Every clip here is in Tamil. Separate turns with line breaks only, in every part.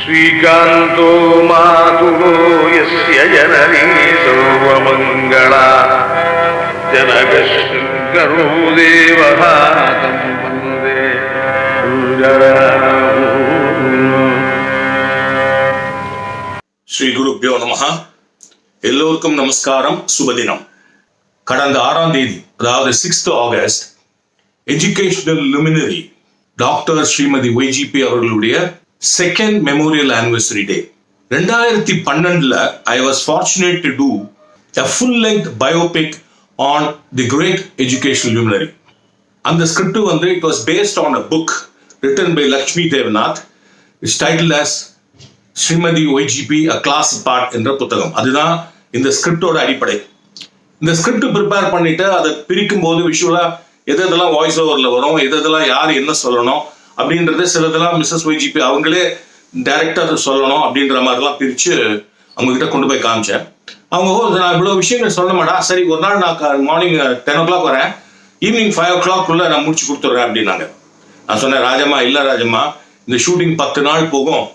ஸ்ரீகாந்தோ மாதுலோ யஸ்ய ஜனனி சர்வமங்களா ஜனகஸ்ருங்கரோ தேவஹ தம் வந்தே
ஸ்ரீ குருப்யோ நமஹ. எல்லோருக்கும் நமஸ்காரம், சுபதினம். கடந்த 6ஆம் தேதி, அதாவது 6th August, educational luminary doctor Shrimati YGP அவர்களுடைய second memorial anniversary day. 2012 I was fortunate to do a full-length biopic on the great educational luminary. அந்த ஸ்கிரிப்ட் வந்து it was based on a book written by Lakshmi Devnath. It's titled as Srimathi YGP A Class Apart என்ற புத்தகம். அதுதான் இந்த ஸ்கிரிப்டோட அடிப்படை. இந்த ஸ்கிரிப்ட் ப்ரிப்பேர் பண்ணிட்டு அதை பிரிக்கும் போது விஷுவலா எதெல்லாம் வாய்ஸ் ஓவர்ல வரும், எதெல்லாம் யார் என்ன சொல்லணும் அப்படின்றது, சிலதெல்லாம் மிஸ்ஸஸ் ஒய்ஜிபி அவங்களே டைரக்டர் சொல்லணும் அப்படின்ற மாதிரிலாம் பிரிச்சு அவங்க கிட்ட கொண்டு போய் காமிச்சேன். அவங்க நான் இவ்வளவு விஷயங்கள் சொல்ல மாட்டா, சரி ஒரு நாள் நான் மார்னிங் 10 o'clock வரேன், ஈவினிங் 5 o'clock நான் முடிச்சு கொடுத்துட்றேன் அப்படின்னாங்க. நான் சொன்னேன், ராஜம்மா இல்ல ராஜம்மா, இந்த ஷூட்டிங் 10 நாள் போகும்,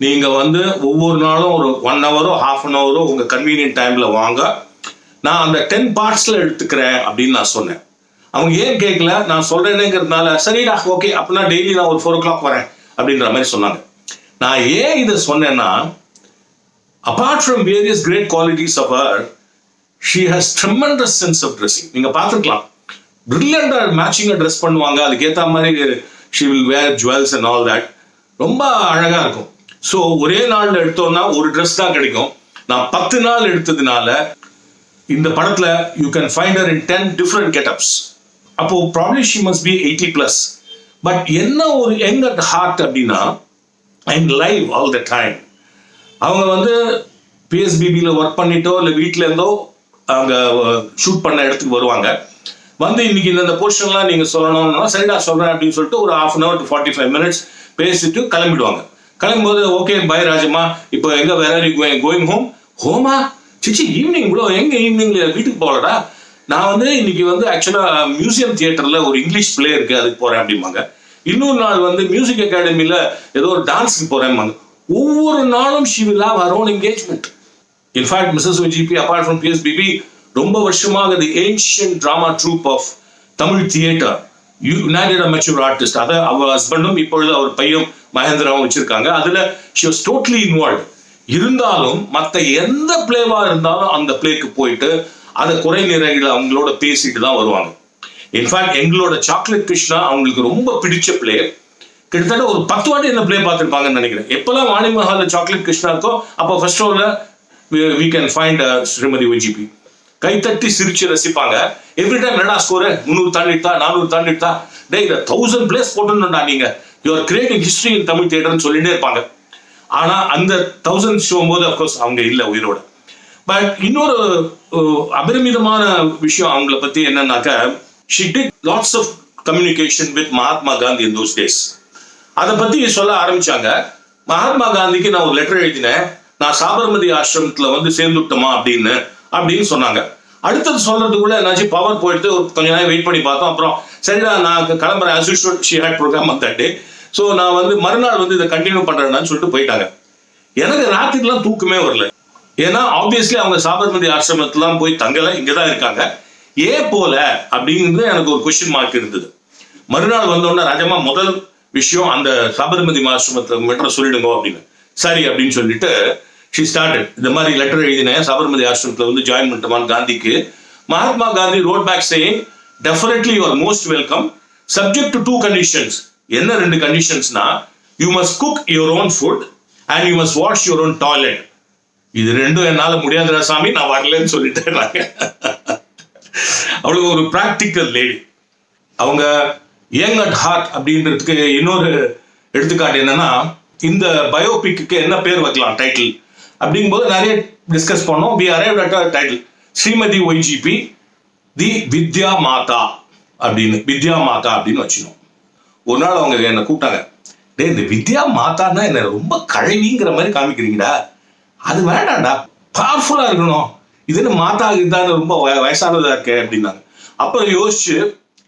நீங்க வந்து ஒவ்வொரு நாளும் ஒரு 1 hour half an hour உங்க கன்வீனியன்ட் டைம்ல வாங்க, நான் அந்த 10 partsல எடுத்துக்கிறேன் அப்படின்னு நான் சொன்னேன். அவங்க ஏன் கேட்கல, நான் சொல்றேனேங்கிறதுனால சரிடா ஓகே அப்படின்னா டெய்லி நான் ஒரு 4 o'clock வரேன் அப்படின்ற மாதிரி சொன்னாங்க. நான் ஏன் இதை சொன்னேன்னா, apart from various great qualities of her, she has tremendous sense of dressing. நீங்க பார்த்துக்கலாம், பிரில்லியண்டா மேட்சிங்கா ட்ரெஸ் பண்ணுவாங்க, அதுக்கேற்ற மாதிரி she will wear jewels and all that. ரொம்ப அழகா இருக்கும். ஸோ ஒரே நாள்ல எடுத்தோம்னா ஒரு ட்ரெஸ் தான் கிடைக்கும். நான் 10 நாள் எடுத்ததுனால இந்த படத்துல you can find her in 10 different getups. அப்போ probably she must be 80+. But என்ன ஒரு யங் அட் ஹார்ட் அப்படின்னா, and live all the time. அவங்க வந்து பிஎஸ்பிபியில் ஒர்க் பண்ணிட்டோ இல்லை வீட்டில இருந்தோ அவங்க ஷூட் பண்ண இடத்துக்கு வருவாங்க. வந்து இன்னைக்கு இந்த போர்ஷன்லாம் நீங்க சொல்லணும்னா சரிடா சொல்றேன் அப்படின்னு சொல்லிட்டு ஒரு 1/2 hour to 45 minutes பேசிட்டு கிளம்பிடுவாங்க. கிளம்பும்போது ஓகே பை ராஜம்மா, இப்போ எங்க வேற கோயிங் ஹோமா சிச்சி ஈவினிங் ப்ரோ, எங்க ஈவினிங்ல வீட்டுக்கு போகலடா, நான் வந்து இன்னைக்கு வந்து ஆக்சுவலா மியூசியம் தியேட்டர்ல ஒரு இங்கிலீஷ் பிளே இருக்கு அதுக்கு போறேன் அப்படிம்பாங்க. இன்னொரு நாள் வந்து மியூசிக் அகாடமில ஏதோ ஒரு டான்ஸ்க்கு போறேன்பாங்க. ஒவ்வொரு நாளும் she will have her own engagement. In fact, Mrs. OGP apart from PSBB ரொம்ப வருஷமாக the ancient drama troupe of Tamil theatre United Amateur Artist, அத அவர் ஹஸ்பண்டும் இப்பொழுது அவர் பையன் மகேந்திராவும் வச்சிருக்காங்க. அதுல she was totally involved. இருந்தாலும் மற்ற எந்த பிளேவா இருந்தாலும் அந்த பிளேக்கு போயிட்டு அதை குறை நிறைகளை அவங்களோட பேசிட்டு தான் வருவாங்க. இன்ஃபேக்ட் எங்களோட சாக்லேட் கிருஷ்ணா அவங்களுக்கு ரொம்ப பிடிச்ச பிளே. கிட்டத்தட்ட ஒரு 10 வாட்டி இந்த பிளே பார்த்துருப்பாங்கன்னு நினைக்கிறேன். எப்பெல்லாம் வாணி மஹால்ல சாக்லேட் கிருஷ்ணா இருக்கோ அப்போ ஃபர்ஸ்ட் ரோல we can find Srimathi YGP. கைத்தட்டி சிரிச்சு ரசிப்பாங்க. எவ்ரி டைம் என்னடா ஸ்கோர் 300 தாண்டிட்டா 400 தாண்டிட்டா, டே இதை 1000 பிளேஸ் போட்டுடா, நீங்க you are creating history in Tamil தியேட்டர்னு சொல்லிட்டே இருப்பாங்க. ஆனா அந்த 1000 ஷோம் போது அப்கோர்ஸ் அவங்க இல்லை உயிரோட. பட் இன்னொரு அபரிமிதமான விஷயம் அவங்கள பத்தி என்னன்னாக்க, she did lots of communication with Mahatma Gandhi in those days. அதை பத்தி சொல்ல ஆரம்பிச்சாங்க. மகாத்மா காந்திக்கு நான் ஒரு லெட்டர் எழுதினேன், நான் சாபர்மதி ஆசிரமத்துல வந்து சேர்ந்துட்டோமா அப்படின்னு சொன்னாங்க. அடுத்தது சொல்றதுக்குள்ள என்னாச்சு, பவர் போயிட்டு கொஞ்ச நேரம் வெயிட் பண்ணி பார்த்தோம். அப்புறம் சரிடா நான் கிளம்புறேன், as usual she had program on that day. So நான் வந்து மறுநாள் வந்து இதை கண்டினியூ பண்றேன்னு சொல்லிட்டு போயிட்டாங்க. எனக்கு ராத்திரிலாம் தூக்கமே வரல. ஏன்னா ஆப்வியஸ்லி அவங்க சாபர்மதி ஆசிரமத்துலாம் போய் தங்கல, இங்கதான் இருக்காங்க. ஏன் போல அப்படிங்கிறது எனக்கு ஒரு கொஸ்டின் மார்க் இருந்தது. மறுநாள் வந்தோடனே ராஜம்மா முதல் விஷயம் அந்த சாபர்மதி ஆசிரமத்தை மட்டும் சொல்லிடுங்க அப்படின்னு. சரி அப்படின்னு சொல்லிட்டு she started. இந்த மாதிரி லெட்டர் எழுதினேன், சாபர்மதி ஆசிரமத்தில் வந்து ஜாயின் பண்ணிட்டோமான்னு காந்திக்கு. Mahatma Gandhi wrote back saying, definitely you are most welcome, subject to 2 conditions. என்ன 2 கண்டிஷன்ஸ்னா, you must cook your own food and you must wash your own toilet. இது 2 என்னால முடியாதுடா சாமி, நான் வரலன்னு சொல்லிட்டேன். அவ்வளவு ஒரு பிராக்டிக்கல் லேடி. அவங்க யங் அட் ஹார்ட் அப்படின்றதுக்கு இன்னொரு எடுத்துக்காட்டு என்னன்னா, இந்த பயோபிக்கு என்ன பேர் வைக்கலாம் டைட்டில் அப்படிங்கும்போது நிறைய டிஸ்கஸ் பண்ணோம். we arrived at a title, Shrimati YGP the Vidya Mata அப்படின்னு வச்சினோம். ஒரு நாள் அவங்க என்னை கூப்பிட்டாங்க, டே இந்த வித்யா மாதான்னா என்ன ரொம்ப கழவிங்கிற மாதிரி காமிக்கிறீங்கடா, அது வேண்டாம்டா, பவர்ஃபுல்லா இருக்கணும், இது என்ன மாதா இதுதான் ரொம்ப வயசானதா இருக்கு அப்படின்னாங்க. அப்புறம் யோசிச்சு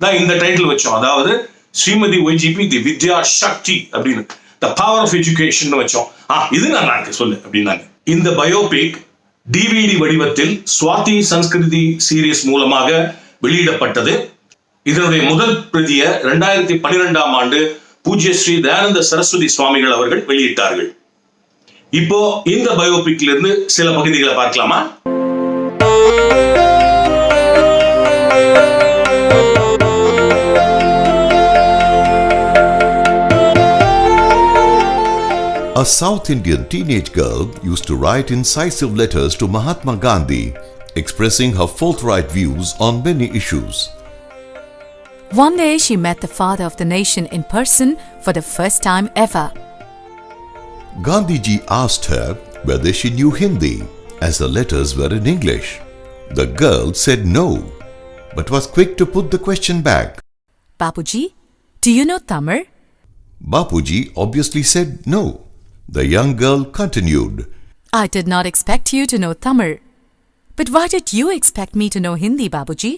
தான் இந்த டைட்டில் வச்சோம். அதாவது ஸ்ரீமதி ஒய்ஜிபி தி வித்யா சக்தி அப்படின்னு. த பவர் ஆஃப் எஜுகேஷன் வச்சோம். இது நல்லா இருக்கு சொல்லு அப்படின்னாங்க. இந்த பயோபிக் டிவிடி வடிவத்தில் ஸ்வாதி சன்ஸ்கிருதி சீரியஸ் மூலமாக வெளியிடப்பட்டது. இதனுடைய முதல் பிரதியை 2012ஆம் ஆண்டு பூஜ்ய ஸ்ரீ தயானந்த சரஸ்வதி சுவாமிகள் அவர்கள் வெளியிட்டார்கள். இப்போ இந்த பயோபிக்ல இருந்து சில பகுதிகளை பார்க்கலாமா?
A South Indian teenage girl used to write incisive letters to Mahatma Gandhi, expressing her forthright views on many issues.
One day she met the father of the nation in person for the first time ever.
Gandhiji asked her whether she knew Hindi, as the letters were in English. The girl said no, but was quick to put the question back.
Bapuji, do you know Tamil?
Bapuji obviously said no. The young girl continued.
I did not expect you to know Tamil. But why did you expect me to know Hindi, Babuji?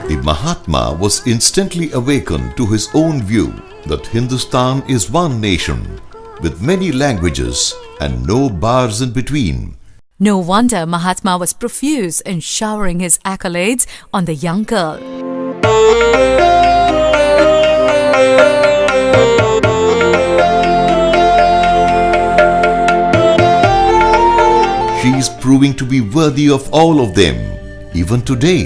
The Mahatma was instantly awakened to his own view that Hindustan is one nation with many languages and no bars in between.
No wonder Mahatma was profuse in showering his accolades on the young girl.
She is proving to be worthy of all of them, even today.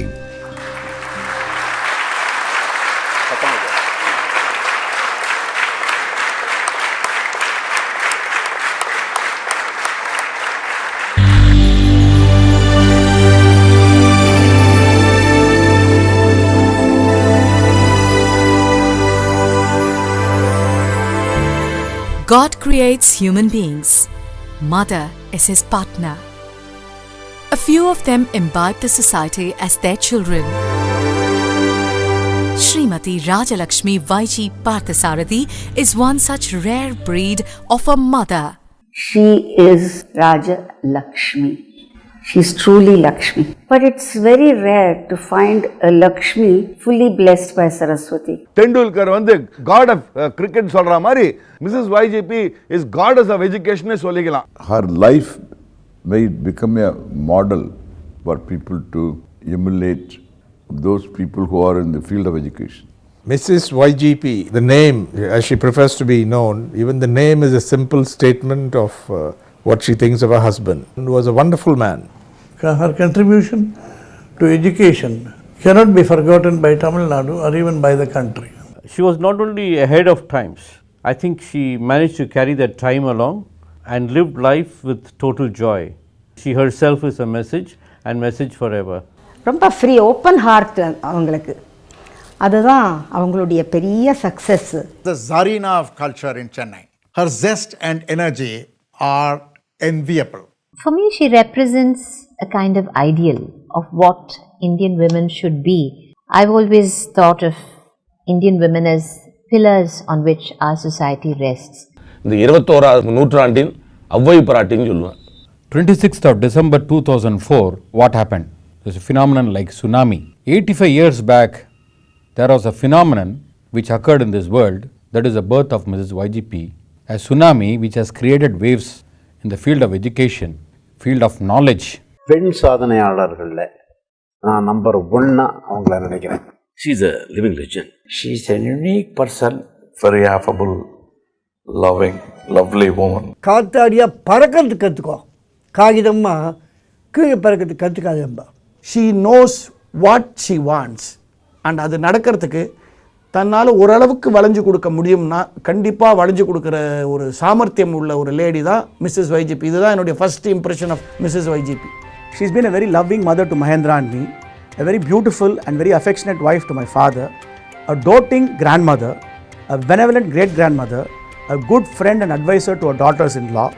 God creates human beings. Mother is his partner. A few of them imbibe the society as their children. Srimati Rajalakshmi Vaiji Parthasarathi is one such rare breed of a mother.
She is Raja Lakshmi. She's truly Lakshmi. But it's very rare to find a Lakshmi fully blessed by Saraswati.
Tendulkar வந்து God of cricket சொல்ற மாதிரி Mrs. YGP is goddess of education சொல்லிக்கலாம்.
Her life may become a model for people to emulate those people who are in the field of education.
Mrs. YGP, the name, as she prefers to be known, even the name is a simple statement of what she thinks of her husband. He was a wonderful man.
Her contribution to education cannot be forgotten by Tamil Nadu or even by the country.
She was not only ahead of times, I think she managed to carry that time along and lived life with total joy. She herself is a message and message forever.
ரொம்ப ஃப்ரீ ஓப்பன் ஹார்ட் அவங்களுக்கு. அதுதான் அவங்களுடைய பெரிய success.
The Zarina of culture in Chennai. Her zest and energy are enviable.
For me, she represents a kind of ideal of what Indian women should be. I've always thought of Indian women as pillars on which our society rests.
இந்த 21ஆம் நூற்றாண்டின் அவ்வை பிராட்டின்னு சொல்லுவேன்.
26th of December 2004, what happened? There's a phenomenon like tsunami. 85 years back, there was a phenomenon which occurred in this world, that is the birth of Mrs. YGP, a tsunami which has created waves in the field of education, field of knowledge.
பெண் சாதனையாளர்கள்ல நான் நம்பர் 1 அவங்கள நினைக்கிறேன்.
She is a living legend.
She is a unique person.
Very affable, loving, lovely woman.
காத்தாடியா பறக்கிறது கற்றுக்கோ, காகிதம்மா கீழே பறக்கிறது கற்றுக்காதம்பா. She knows what she wants and அது நடக்கிறதுக்கு தன்னால் ஓரளவுக்கு வளைஞ்சு கொடுக்க முடியும்னா கண்டிப்பாக வளைஞ்சு கொடுக்குற ஒரு சாமர்த்தியம் உள்ள ஒரு லேடி தான் மிஸ்ஸஸ் வைஜிபி. இதுதான் என்னுடைய first impression of Mrs YGP.
She's been a very loving mother to Mahendra and me, a very beautiful and very affectionate wife to my father, a doting grandmother, a benevolent great-grandmother, a good friend and advisor to her daughters-in-law,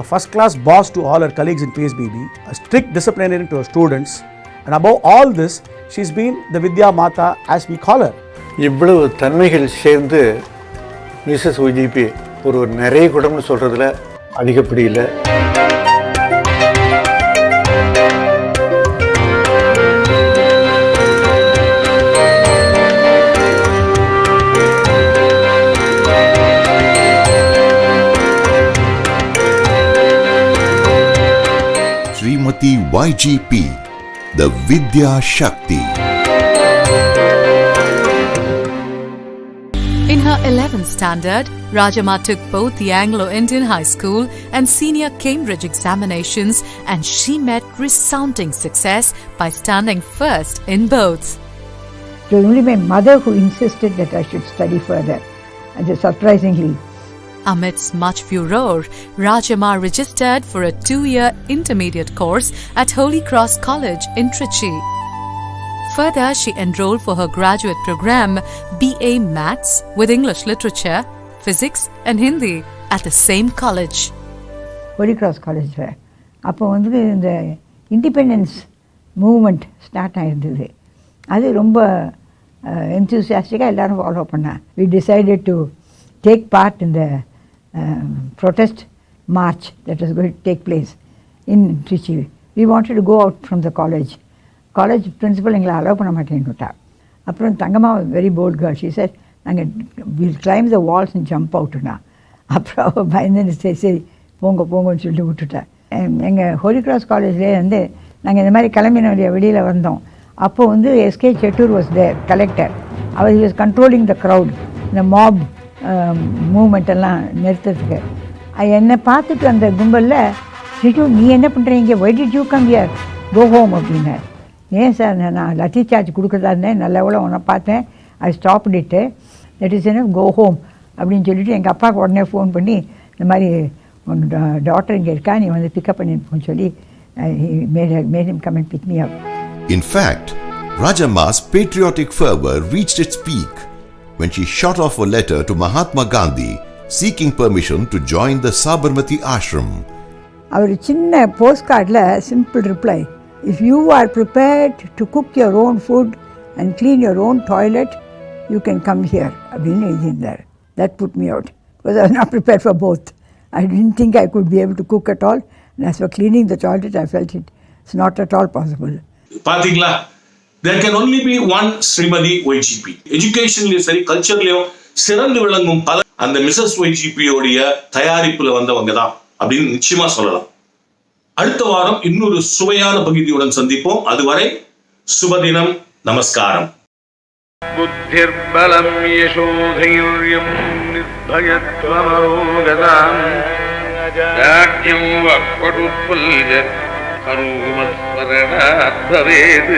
a first-class boss to all her colleagues in PSBB, a strict disciplinarian to her students, and above all this, she's been the Vidya Mata as we call her.
இவ்வளவு தன்மைகள் சேர்ந்து மிஸ்ஸஸ் YGP ஒரு நிறைய குடம்னு சொல்றதுல அதிகப்படி இல்லை.
YGP, the Vidya Shakti.
In her 11th standard, Rajamma took both the Anglo-Indian High School and Senior Cambridge examinations, and she met resounding success by standing first in both.
It was only my mother who insisted that I should study further, and surprisingly.
Amidst much furore, Rajamma registered for a 2-year intermediate course at Holy Cross College in Trichy. Further, she enrolled for her graduate program BA Maths with English Literature, Physics and Hindi at the same college.
Holy Cross College. அப்போ வந்து இந்த இண்டிபெண்டன்ஸ் மூமெண்ட் ஸ்டார்ட் ஆகிருந்தது. அது ரொம்ப என்தூசியாஸ்டிக்காக எல்லோரும் ஃபாலோ பண்ணேன். We decided to take part in the protest march that was going to take place in Trichy. We wanted to go out from the college. College principal எங்களை அலோவ் பண்ண மாட்டேன்னுட்டா. அப்புறம் Thangamma very bold girl. She said நாங்கள் will climb the walls and jump அவுட்டுனா. அப்புறம் பயந்து சரி போங்கன்னு சொல்லிட்டு விட்டுட்டேன். எங்கள் ஹோலி கிராஸ் காலேஜ்லேயே வந்து நாங்கள் இந்த மாதிரி கிளம்பின வெளியில் வந்தோம். அப்போது வந்து SK Chettur was there collector. அவர் வாஸ் கண்ட்ரோலிங் த க்ரௌட், இந்த மாப் மூமெண்ட் எல்லாம் நிறுத்துறதுக்கு. என்னை பார்த்துட்டு அந்த கும்பலில் சிட்டு நீ என்ன பண்ணுறீங்க, why did you come here, go home அப்படின்னார். ஏன் சார், நான் லத்தி சார்ஜ் கொடுக்குறதா இருந்தேன், நல்ல எவ்வளோ உன்னை பார்த்தேன், ஐ ஸ்டாப் இட்டு, தட் இஸ் என்ன கோ ஹோம் அப்படின்னு சொல்லிவிட்டு எங்கள் அப்பாவுக்கு உடனே ஃபோன் பண்ணி இந்த மாதிரி உன் டாக்டர் இங்கே இருக்கா, நீ வந்து பிக்கப் பண்ணின்னு சொல்லி made him come and pick me up.
In fact, Rajamma's patriotic fervor reached its peak when she shot off a letter to Mahatma Gandhi seeking permission to join the Sabarmati ashram.
அவர் சின்ன போஸ்ட் கார்டில் simple reply, if you are prepared to cook your own food and clean your own toilet you can come here அப்படின்னு எழுதியிருந்தார். That put me out because I was not prepared for both. I didn't think I could be able to cook at all, and as for cleaning the toilet I felt it's not at all possible.
பாத்தீங்களா, there can only be one Srimati YGP. எஜுகேஷன்லயும் சரி கல்ச்சர்லயும் சிறந்து விளங்கும் பல அந்த மிஸ்ஸஸ் YGP உடைய தயாரிப்புல வந்தவங்க தான் அப்படின்னு நிச்சயமா சொல்லலாம். அடுத்த வாரம் இன்னொரு சுவையான பகுதியுடன் சந்திப்போம். அதுவரை சுபதினம், நமஸ்காரம்.
புத்திர்பலம் யசோதைர்யம் நிர்பயத்வமரோகதாம் ராஜ்யம் வக்படுத்பல்ய ஹனுமஸ்மரணாத் பவேத்.